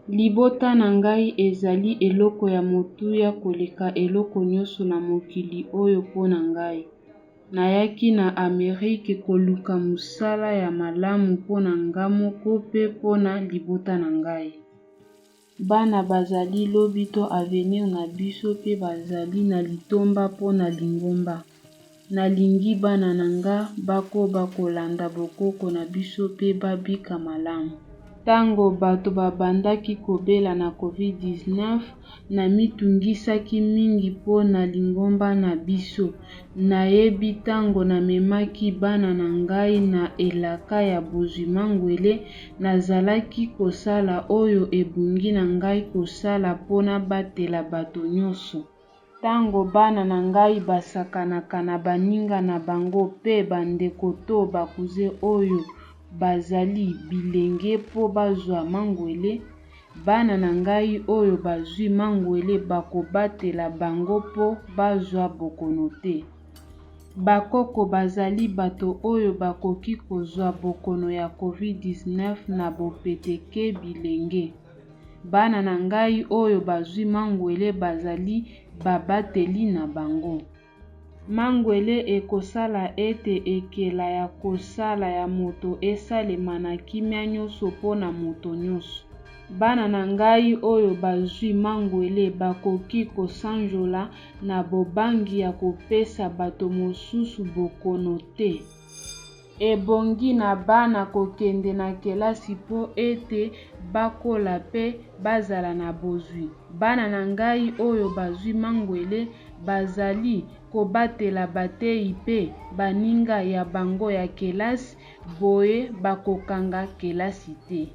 Libota na ngai ezali eloko ya motuya koleka eloko nyonso na mokili oyo mpo na ngai. Nayaki na Amerike koluka mosala ya malamu mpo na nga moko mpe mpo na libota na ngai. Bana bazali lobi to avenir na biso mpe bazali na litomba mpo na lingomba. Nalingi bana na nga bakoba kolanda bokoko na biso mpe babika malamu. Tango bato babandaki kobela na COVID-19, namitungisaki mingi mpo na lingomba na biso. Nayebi tango namemaki bana na ngai na elaka ya bozwi mangwele, nazalaki kosala oyo ebungi na ngai kosala mpona batela bato nyonso. Tango bana na ngai basakanaka na baninga na bango mpe bandeko to bakuze oyo bazali bilenge mpo bazwa mangwele, bana na ngai oyo bazwi mangwele bakobatela bango mpo bazwa bokono te. Bakoko bazali bato oyo bakoki kozwa bokono ya COVID-19 na bopeteke bilenge. Bana na ngai oyo bazwi mangwele bazali babateli na bango. Mangwele ekosala ete ekela ya kosala ya moto esalema na kimia nyonso mpo na moto nyonso. Bana na ngai oyo bazwi mangwele bakoki kosanjola na bobangi ya kopesa bato mosusu bokono te. Ebongi na bana kokende na kelasi mpo ete bakola mpe bazala na bozwi. Bana na ngai oyo bazwi mangwele bazali kobatela bateyi mpe baninga ya bango ya kelasi, boye bakokanga kelasi te.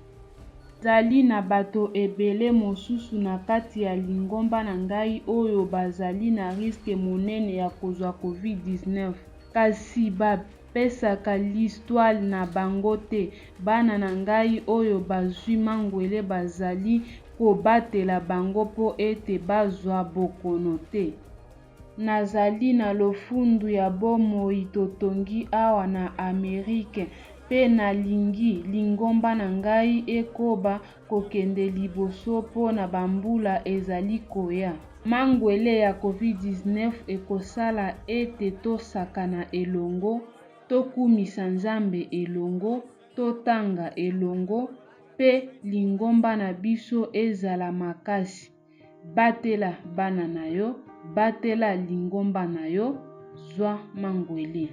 Zali na bato ebele mosusu na kati ya lingomba na ngai oyo bazali na riske monene ya kozwa COVID-19, kasi bapesaka listwale na bango te. Bana na ngai oyo bazwi mangwele bazali kobatela bango mpo ete bazwa bokono te. Nazali na lofundu ya bomoi totongi awa na Amerike mpe nalingi lingomba na ngai ekoba kokende liboso mpo na bambula ezali koya. Mangwele ya COVID-19 ekosala ete tosakana elongo, tokumisa Nzambe elongo, totanga elongo, mpe lingomba na biso ezala makasi. Batela bana na yo, batela lingomba na yo, zwa mangwele.